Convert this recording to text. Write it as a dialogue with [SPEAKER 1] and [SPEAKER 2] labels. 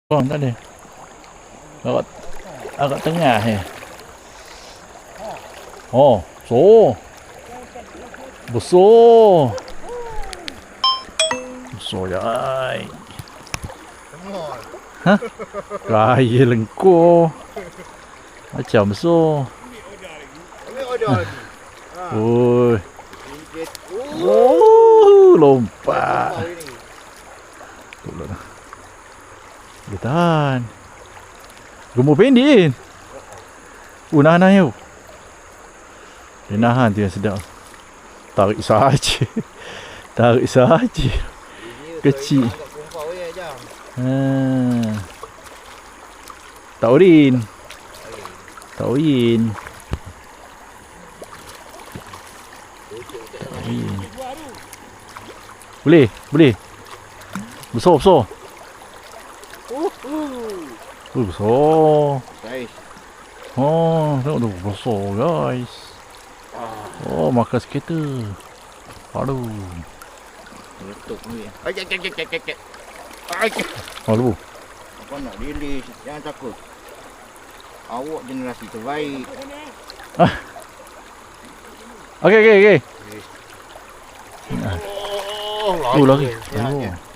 [SPEAKER 1] Oh, tak ada. Agak tengah ya. Oh, so. Besar. Besar jai. Hah? Raya lengkor. Macam besar. Oi. Oh, lompat. Dia tahan. Gemuk pendek. Nahan you. Dia nahan tu yang sedap. Tarik sahaja. Tarik sahaja. Kecil. Tak urin. Tak urin. Tak urin. Boleh. Boleh. Besar. Besar. Besar. Oh, tengok tu besar guys. Oh, makan skater. Aduh.
[SPEAKER 2] Letup ni.
[SPEAKER 1] Aduh.
[SPEAKER 2] Apa nak release, jangan takut. Awak generasi terbaik.
[SPEAKER 1] Okey.
[SPEAKER 2] Oh,
[SPEAKER 1] Lari.
[SPEAKER 2] Ya.
[SPEAKER 1] Oh.